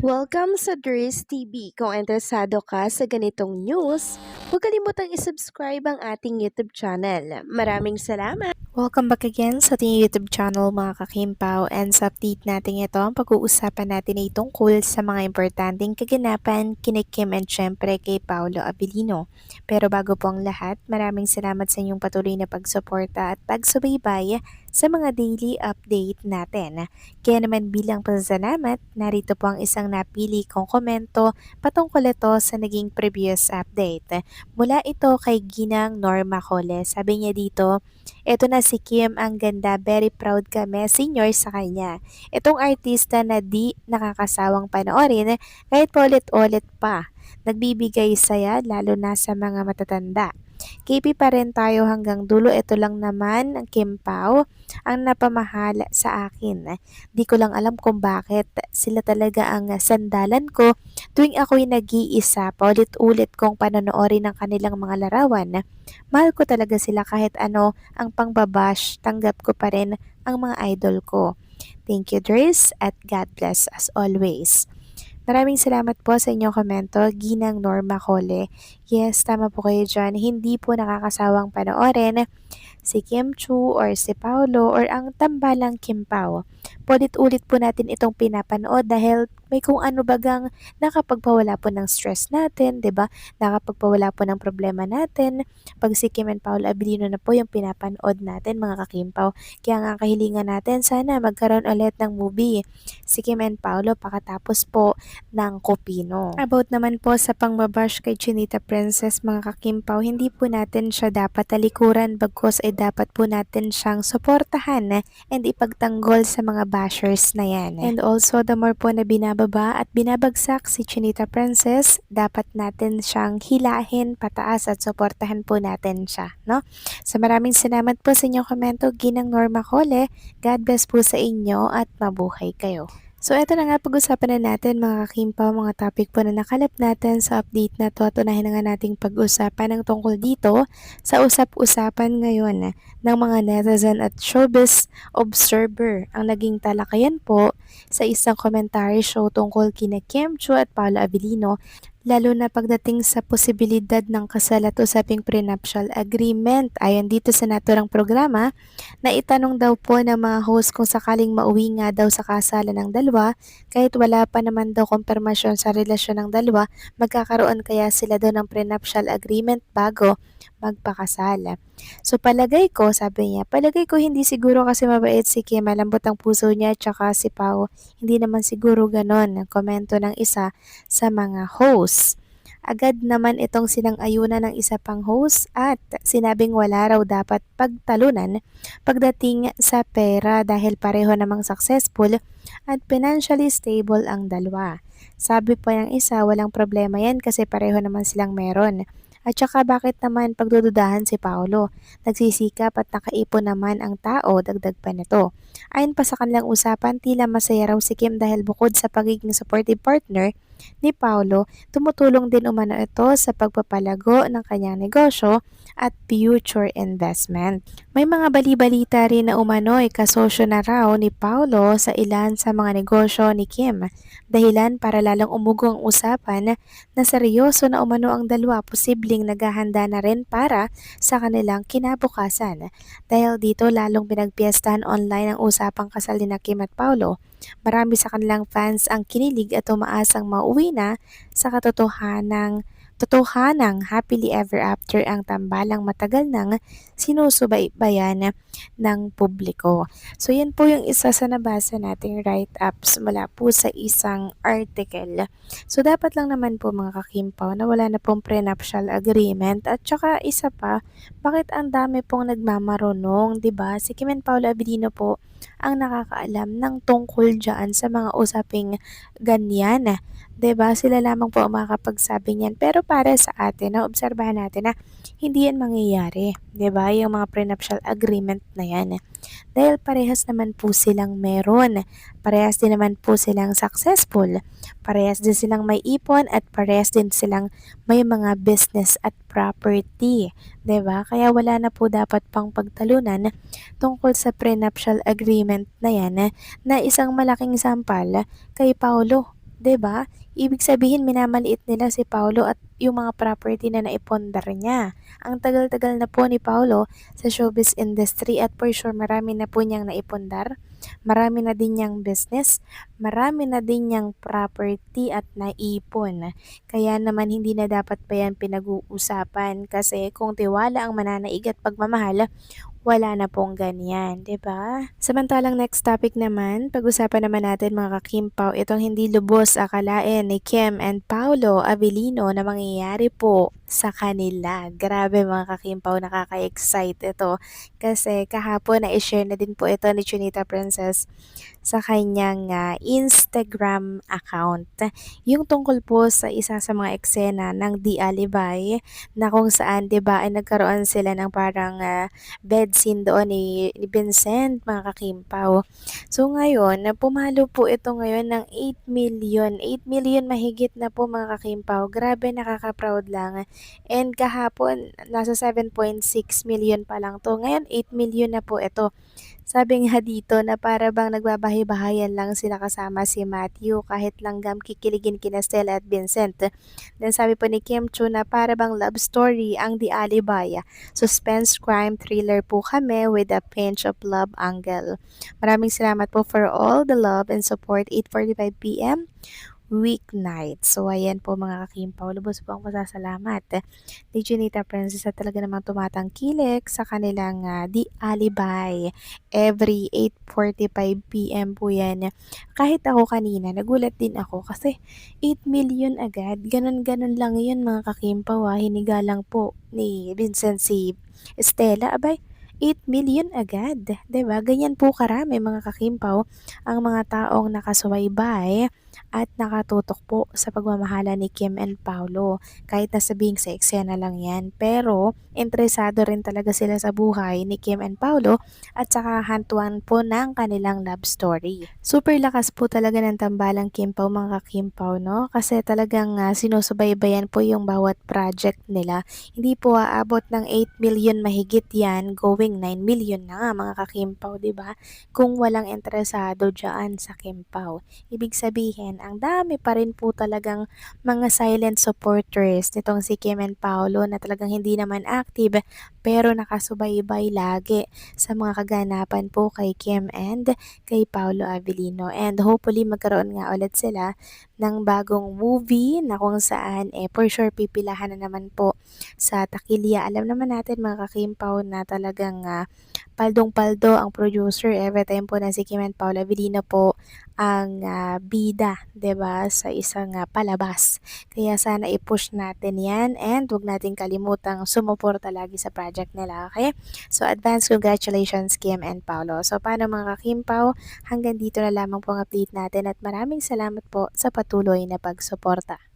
Welcome sa Dries TV. Kung interesado ka sa ganitong news, huwag kalimutang isubscribe ang ating YouTube channel. Maraming salamat! Welcome back again sa ating YouTube channel mga kakimpaw, and sa update natin ito, ang pag-uusapan natin ay tungkol sa mga importanteng kaganapan kina Kim and syempre kay Paolo Abilino. Pero bago po ang lahat, maraming salamat sa inyong patuloy na pagsuporta at pagsubaybay sa mga daily update natin. Kaya naman bilang pasasalamat, narito po ang isang napili kong komento patungkol ito sa naging previous update. Mula ito kay Ginang Norma Cole. Sabi niya dito, eto na si Kim, ang ganda, very proud kami senior sa kanya. Itong artista na di nakakasawang panoorin kahit paulit-ulit pa. Nagbibigay saya lalo na sa mga matatanda. KP pa rin tayo hanggang dulo. Ito lang naman ang Kim Pao ang napamahal sa akin. Di ko lang alam kung bakit. Sila talaga ang sandalan ko tuwing ako'y nag-iisa. Paulit-ulit kong panonoorin ang kanilang mga larawan. Mahal ko talaga sila kahit ano ang pangbabash. Tanggap ko pa rin ang mga idol ko. Thank you, Dries, at God bless as always. Maraming salamat po sa inyong komento, Ginang Norma Cole. Yes, tama po kayo dyan. Hindi po nakakasawang panoorin si Kim Chu or si Paolo or ang tambalang Kim Pao. Paulit-ulit po natin itong pinapanood dahil may kung ano bagang nakapagpawala po ng stress natin, 'di ba? Nakapagpawala po ng problema natin. Pag si Kim and Paolo Abilino na po yung pinapanood natin, mga kakimpaw. Kaya nga kahilingan natin, sana magkaroon ulit ng movie si Kim and Paolo pakatapos po ng Kopino. About naman po sa pangbabash kay Chinita Princess, mga kakimpaw, hindi po natin siya dapat talikuran, bagkus ay dapat po natin siyang suportahan and ipagtanggol sa mga bashers na yan. And also, the more po na binababa at binabagsak si Chinita Princess, dapat natin siyang hilahin pataas at suportahan po natin siya, no? So maraming salamat po sa inyong komento, Ginang Norma Cole. God bless po sa inyo at mabuhay kayo. So ito na nga, pag-usapan na natin mga kakimpaw, mga topic po na nakalap natin sa update na to at unahin na nga nating pag-usapan ng tungkol dito sa usap-usapan ngayon ng mga netizen at showbiz observer. Ang naging talakayan po sa isang commentary show tungkol kina Kim Chu at Paolo Abilino, lalo na pagdating sa posibilidad ng kasal at usaping prenuptial agreement. Ayon dito sa naturang programa, na itanong daw po ng mga host kung sakaling mauwi nga daw sa kasalan ng dalawa, kahit wala pa naman daw kumpirmasyon sa relasyon ng dalawa, magkakaroon kaya sila daw ng prenuptial agreement bago magpakasal. So palagay ko, sabi niya, palagay ko hindi siguro kasi mabait si Kim, malambot ang puso niya, tsaka si Pao, hindi naman siguro ganon, komento ng isa sa mga hosts. Agad naman itong sinang-ayunan ng isa pang host at sinabing wala raw dapat pagtalunan pagdating sa pera dahil pareho namang successful at financially stable ang dalawa. Sabi pa ng isa, walang problema yan kasi pareho naman silang meron. At saka bakit naman pagdududahan si Paolo? Nagsisikap at nakaipon naman ang tao, dagdag pa nito. Ayon pa sa kanilang usapan, tila masaya raw si Kim dahil bukod sa pagiging supportive partner ni Paolo, tumutulong din umano ito sa pagpapalago ng kanyang negosyo at future investment. May mga bali-balita rin na umano ay kasosyo na raw ni Paolo sa ilan sa mga negosyo ni Kim. Dahilan para lalong umugo ang usapan na seryoso na umano ang dalawa, posibleng naghahanda na rin para sa kanilang kinabukasan. Dahil dito lalong pinagpiestahan online ang usapang kasal ni Kim at Paolo. Marami sa kanilang fans ang kinilig at umaasang mauwi na sa totohanang happily ever after ang tambalang matagal nang sinusubaybayan ng publiko. So yan po yung isa sa nabasa nating write-ups mula po sa isang article. So dapat lang naman po mga kakimpaw na wala na pong prenuptial agreement, at saka isa pa, bakit ang dami pong nagmamarunong, 'di ba? Si Kim and Paolo Abilino po ang nakakaalam ng tungkol dyan sa mga usaping ganyan. 'Di ba? Sila lamang po ang makakapagsabi niyan. Pero para sa atin, na obserbahan natin na hindi yan mangyayari. 'Di ba? Yung mga prenuptial agreement na yan. Dahil parehas naman po silang meron. Parehas din naman po silang successful. Parehas din silang may ipon at parehas din silang may mga business at property. 'Di ba? Kaya wala na po dapat pang pagtalunan tungkol sa prenuptial agreement na yan, na isang malaking sampal kay Paolo. 'di ba? Ibig sabihin minamaliit nila si Paolo at yung mga property na naipundar niya. Ang tagal-tagal na po ni Paolo sa showbiz industry at for sure marami na po niyang naipundar. Marami na din niyang business, marami na din niyang property at naipon. Kaya naman hindi na dapat pa yan pinag-uusapan kasi kung tiwala ang mananaig at pagmamahal, wala na pong ganyan, 'di ba? Samantalang next topic naman, pag-usapan naman natin mga kakimpaw, itong hindi lubos akalain ni Kim and Paolo Avellino na mangyayari po sa kanila. Grabe mga kakimpaw, nakaka-excite ito. Kasi kahapon na-share na din po ito ni Chinita Princess sa kanyang Instagram account. Yung tungkol po sa isa sa mga eksena ng Di Alibay na kung saan 'di ba ay nagkaroon sila ng parang bed scene doon ni Vincent mga kakimpaw. So ngayon, pumalo po ito ngayon ng 8 million. 8 million mahigit na po mga kakimpaw. Grabe, nakaka-proud lang. And kahapon, nasa 7.6 million pa lang to. Ngayon, 8 million na po ito. Sabi nga dito na para bang nagbabahay-bahayan lang sila kasama si Matthew kahit langgam kikiligin kina Stella at Vincent. Then sabi po ni Kim Chu na para bang love story ang The Alibay. Suspense crime thriller po kami with a pinch of love angle. Maraming salamat po for all the love and support. 8:45 p.m. weeknight. So, ayan po mga kakimpaw. Lubos po ang pasasalamat ni Junita Princess at talaga namang tumatangkilik sa kanilang Di Alibay. Every 8:45 p.m. po yan. Kahit ako kanina, nagulat din ako kasi 8 million agad. Ganon-ganon lang yun mga kakimpaw. Hiniga lang po ni Vincent si Stella. Abay, 8 million agad. 'Di ba? Ganyan po karami mga kakimpaw ang mga taong nakasubaybay at nakatutok po sa pagmamahala ni Kim and Paolo. Kahit na sabihing sa eksena lang yan. Pero, interesado rin talaga sila sa buhay ni Kim and Paolo at saka hantuan po ng kanilang love story. Super lakas po talaga ng tambalang Kimpaw mga Kimpaw, no? Kasi talagang sinusubaybayan po yung bawat project nila. Hindi po aabot ng 8 million mahigit yan, going 9 million na nga mga kakimpaw, di ba? Kung walang interesado dyan sa Kimpaw. Ibig sabihin, ang dami pa rin po talagang mga silent supporters nitong si Kim and Paolo na talagang hindi naman active pero nakasubaybay lagi sa mga kaganapan po kay Kim and kay Paolo Avellino. And hopefully magkaroon nga ulit sila ng bagong movie na kung saan for sure pipilahan na naman po sa takilya. Alam naman natin mga kakimpaw na talagang paldong-paldo ang producer every time po na si Kim and Paolo Avellino po ang bida, 'di ba, sa isang palabas. Kaya sana i-push natin 'yan and 'wag nating kalimutang sumuporta lagi sa project nila, okay? So advance congratulations Kim and Paolo. So paano mga kakimpaw, hanggang dito na lamang po ang update natin at maraming salamat po sa patuloy na pagsuporta.